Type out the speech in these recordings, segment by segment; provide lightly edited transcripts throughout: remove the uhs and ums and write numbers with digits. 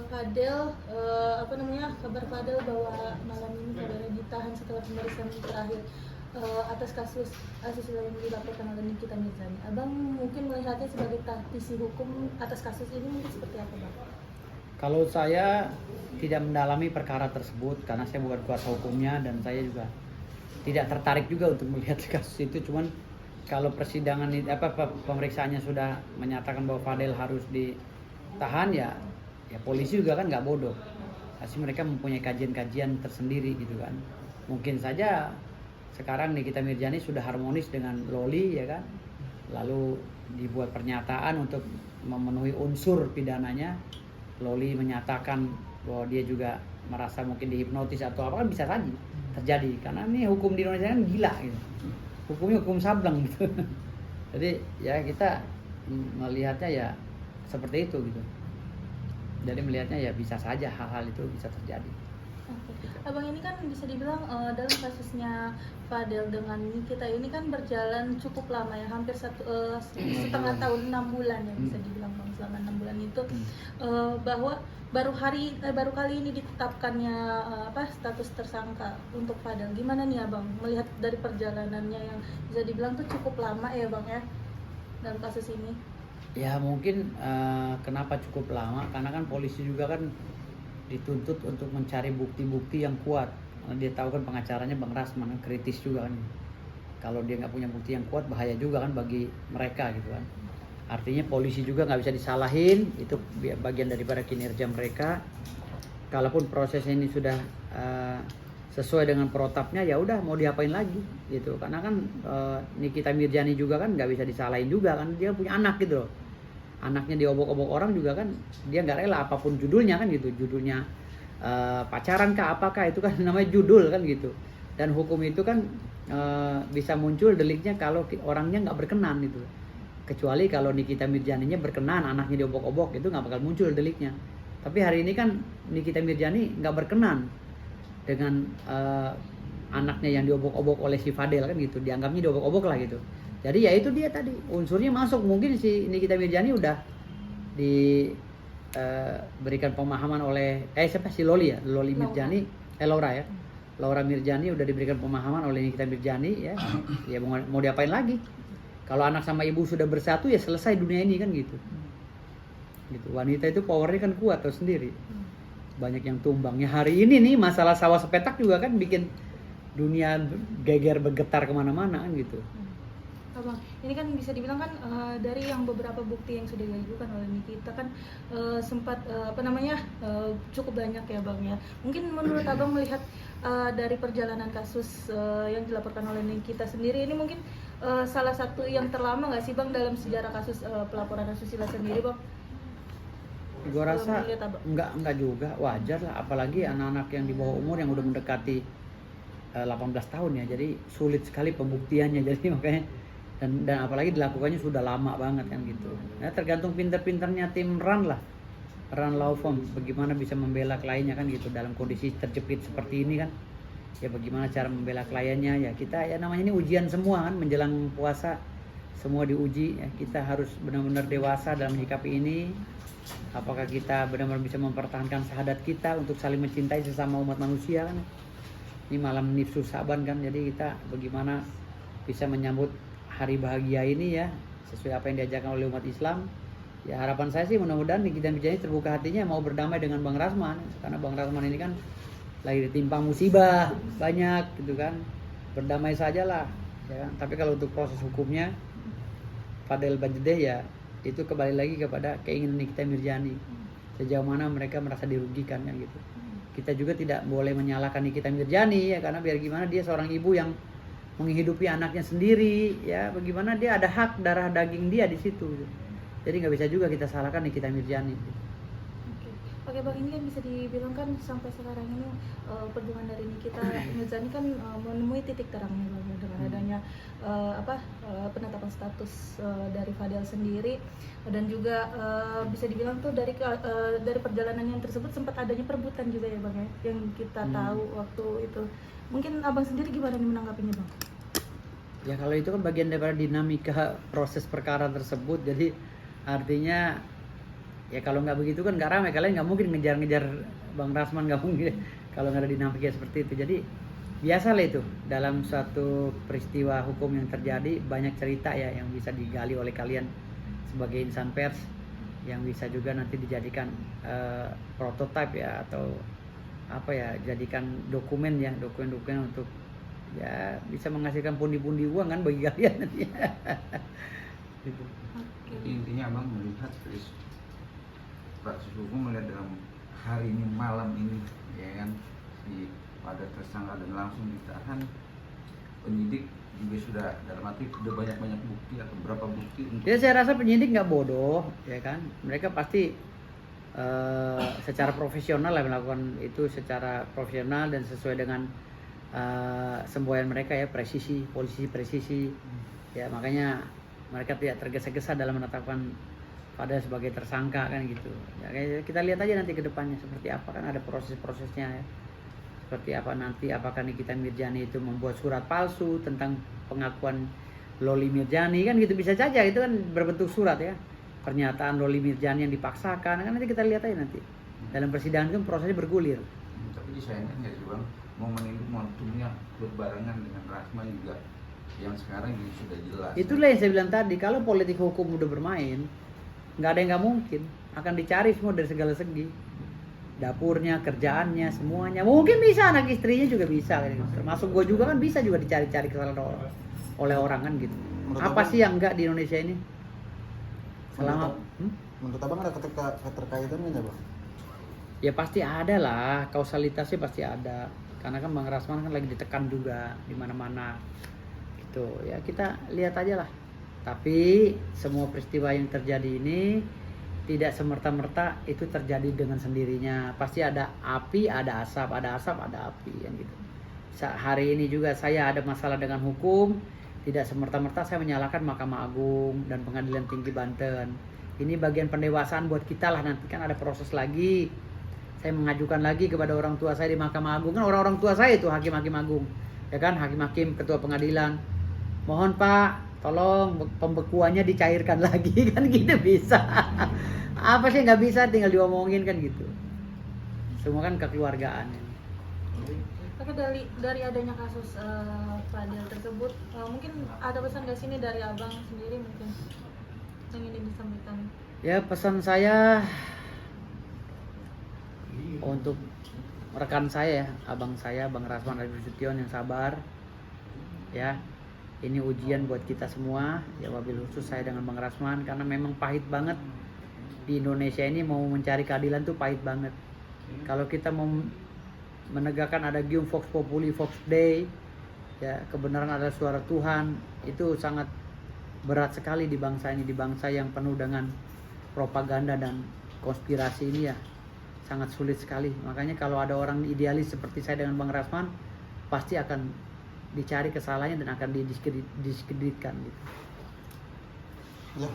Fadel, apa namanya, kabar Fadel bahwa malam ini kabarnya ditahan setelah pemeriksaan terakhir atas kasus asusila yang dilaporkan oleh Nikita Mirzani. Abang mungkin melihatnya sebagai taktisi hukum atas kasus ini mungkin seperti apa, Bang? Kalau saya tidak mendalami perkara tersebut karena saya bukan kuasa hukumnya dan saya juga tidak tertarik juga untuk melihat kasus itu. Cuman kalau persidangan pemeriksaannya sudah menyatakan bahwa Fadel harus ditahan, ya polisi juga kan nggak bodoh. Pasti mereka mempunyai kajian-kajian tersendiri gitu kan. Mungkin saja sekarang Nikita Mirzani sudah harmonis dengan Loli ya kan. Lalu dibuat pernyataan untuk memenuhi unsur pidananya. Loli menyatakan bahwa dia juga merasa mungkin dihipnotis atau apa, kan bisa saja terjadi. Karena ini hukum di Indonesia kan gila gitu. Hukumnya hukum sableng gitu. Jadi ya kita melihatnya ya seperti itu gitu. Jadi melihatnya ya bisa saja hal-hal itu bisa terjadi. Oke. Abang ini kan bisa dibilang dalam kasusnya Fadel dengan Nikita ini kan berjalan cukup lama ya, hampir setengah tahun, 6 bulan ya bisa dibilang, Bang. Selama 6 bulan itu bahwa baru kali ini ditetapkannya status tersangka untuk Fadel. Gimana nih Abang melihat dari perjalanannya yang bisa dibilang tuh cukup lama ya, Bang ya, dalam kasus ini? Ya mungkin kenapa cukup lama, karena kan polisi juga kan dituntut untuk mencari bukti-bukti yang kuat. Karena dia tahu kan pengacaranya Bang Rasman kan kritis juga kan. Kalau dia nggak punya bukti yang kuat, bahaya juga kan bagi mereka gitu kan. Artinya polisi juga nggak bisa disalahin, itu bagian daripada kinerja mereka. Kalaupun proses ini sudah sesuai dengan protapnya, ya udah mau diapain lagi gitu. Karena kan Nikita Mirzani juga kan nggak bisa disalahin juga kan, dia punya anak gitu loh. Anaknya diobok-obok orang juga kan, dia nggak rela apapun judulnya kan gitu. Judulnya pacaran kah apakah, itu kan namanya judul kan gitu. Dan hukum itu kan bisa muncul deliknya kalau orangnya nggak berkenan gitu. Kecuali kalau Nikita Mirzaninya berkenan, anaknya diobok-obok, itu nggak bakal muncul deliknya. Tapi hari ini kan Nikita Mirzani nggak berkenan dengan anaknya yang diobok-obok oleh si Fadel kan gitu, dianggapnya diobok-obok lah gitu. Jadi ya itu dia tadi unsurnya masuk. Mungkin si Nikita Mirzani udah diberikan pemahaman oleh siapa si Loli ya, Loli Mirzani, Laura ya, Laura Mirzani udah diberikan pemahaman oleh Nikita Mirzani ya. Ya mau diapain lagi? Kalau anak sama ibu sudah bersatu ya selesai dunia ini kan gitu. Gitu. Wanita itu powernya kan kuat tahu sendiri. Banyak yang tumbang. Ya hari ini nih masalah sawah sepetak juga kan bikin dunia geger bergetar kemana-mana kan gitu. Abang, ini kan bisa dibilang kan dari yang beberapa bukti yang sudah diajukan oleh Nikita kan sempat cukup banyak ya, Bang ya. Mungkin menurut Abang melihat dari perjalanan kasus yang dilaporkan oleh Nikita sendiri ini mungkin salah satu yang terlama nggak sih, Bang, dalam sejarah kasus pelaporan asusila sendiri, Bang? Gue rasa enggak juga, wajar lah, apalagi anak-anak yang di bawah umur yang udah mendekati 18 tahun ya, jadi sulit sekali pembuktiannya. Jadi makanya dan apalagi dilakukannya sudah lama banget kan gitu. Ya tergantung pinter-pinternya tim Run lah, Run Law Firm, bagaimana bisa membela kliennya kan gitu dalam kondisi terjepit seperti ini kan. Ya bagaimana cara membela kliennya, ya kita ya namanya ini ujian semua kan, menjelang puasa semua diuji ya. Kita harus benar-benar dewasa dalam menyikapi ini. Apakah kita benar-benar bisa mempertahankan syahadat kita untuk saling mencintai sesama umat manusia kan. Ini malam nifsu Saban kan, jadi kita bagaimana bisa menyambut hari bahagia ini ya sesuai apa yang diajarkan oleh umat Islam. Ya harapan saya sih mudah-mudahan Nikita Mirzani terbuka hatinya mau berdamai dengan Bang Rasman, karena Bang Rasman ini kan lagi ditimpa musibah banyak gitu kan. Berdamai sajalah ya. Tapi kalau untuk proses hukumnya Fadel Bajideh ya itu kembali lagi kepada keinginan Nikita Mirzani, sejauh mana mereka merasa dirugikan kan gitu. Kita juga tidak boleh menyalahkan Nikita Mirzani ya, karena biar gimana dia seorang ibu yang menghidupi anaknya sendiri ya, bagaimana dia ada hak darah daging dia di situ. Jadi nggak bisa juga kita salahkan Nikita Mirzani. Oke, Bang, ini kan bisa dibilang kan sampai sekarang ini perjuangan dari Nikita Mirzani kan menemui titik terangnya, Bang, dengan adanya penetapan status dari Fadel sendiri, dan juga bisa dibilang tuh dari perjalanan yang tersebut sempat adanya perebutan juga ya, Bang ya, yang kita tahu waktu itu. Mungkin Abang sendiri gimana nih menanggapinya, Bang? Ya kalau itu kan bagian daripada dinamika proses perkara tersebut. Jadi artinya Ya kalau nggak begitu kan nggak ramai, kalian nggak mungkin ngejar-ngejar Bang Rasman, nggak mungkin kalau nggak ada dinamika seperti itu. Jadi biasa lah itu, dalam suatu peristiwa hukum yang terjadi banyak cerita ya yang bisa digali oleh kalian sebagai insan pers, yang bisa juga nanti dijadikan prototipe ya, atau apa ya, jadikan dokumen ya, dokumen-dokumen untuk ya bisa menghasilkan pundi-pundi uang kan bagi kalian nanti. Gitu. Jadi intinya abang melihat proses hukum melihat dalam hari ini, malam ini, ya kan, si pada tersangka dan langsung ditahan, penyidik juga sudah dalam arti sudah banyak bukti atau berapa bukti untuk Ya saya rasa penyidik nggak bodoh ya kan, mereka pasti secara profesional lah melakukan itu, secara profesional dan sesuai dengan semboyan mereka ya, presisi, polisi presisi ya, makanya mereka tidak tergesa-gesa dalam menetapkan Fadel sebagai tersangka kan gitu ya. Kita lihat aja nanti ke depannya seperti apa, kan ada proses-prosesnya ya, seperti apa nanti, apakah Nikita Mirjani itu membuat surat palsu tentang pengakuan Loli Mirjani kan gitu, bisa saja itu kan berbentuk surat ya, pernyataan Loli Mirjani yang dipaksakan kan, nanti kita lihat aja nanti dalam persidangan itu prosesnya bergulir. tapi disayangkan ya sih bang, momen ini momentumnya berbarengan dengan Rasman juga yang sekarang juga sudah jelas. Itulah yang saya bilang tadi, kalau politik hukum udah bermain, nggak ada yang nggak mungkin, akan dicari semua dari segala segi, dapurnya, kerjaannya, semuanya. Mungkin bisa anak istrinya juga bisa, termasuk gue juga kan bisa juga dicari-cari kesalahan oleh orang kan gitu. Menurut Apa abang- sih yang enggak di Indonesia ini? Selama Menurut abang ada keterkaitannya nggak bang? ya pasti ada lah, kausalitasnya pasti ada. Karena kan Bang Rasman kan lagi ditekan juga di mana-mana. Gitu. Ya kita lihat aja lah. Tapi semua peristiwa yang terjadi ini tidak semerta-merta itu terjadi dengan sendirinya. Pasti ada api, ada asap, ada asap, ada api yang gitu. Hari ini juga saya ada masalah dengan hukum, tidak semerta-merta saya menyalahkan Mahkamah Agung dan Pengadilan Tinggi Banten. Ini bagian pendewasaan buat kita lah, nanti kan ada proses lagi. Saya mengajukan lagi kepada orang tua saya di Mahkamah Agung, kan orang-orang tua saya itu hakim-hakim agung, ya kan, hakim-hakim, ketua pengadilan. Mohon Pak, tolong pembekuannya dicairkan lagi kan gitu bisa. Apa sih nggak bisa, tinggal diomongin kan gitu. Semua kan kekeluargaan. Tapi dari adanya kasus Fadel tersebut, mungkin ada pesan nggak sini dari abang sendiri mungkin yang ingin disampaikan? Ya pesan saya untuk rekan saya, abang saya, Bang Rasman Sution yang sabar, ya. Ini ujian buat kita semua, ya wabil khusus saya dengan Bang Rasman, karena memang pahit banget di Indonesia ini, mau mencari keadilan tuh pahit banget. Kalau kita mau menegakkan ada gium vox populi vox dei, ya kebenaran adalah suara Tuhan, itu sangat berat sekali di bangsa ini, di bangsa yang penuh dengan propaganda dan konspirasi ini ya, sangat sulit sekali. Makanya kalau ada orang idealis seperti saya dengan Bang Rasman, pasti akan dicari kesalahannya dan akan didiskreditkan gitu. Ya,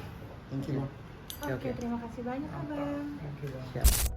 thank you bang. Oke, terima kasih banyak abang. Siap.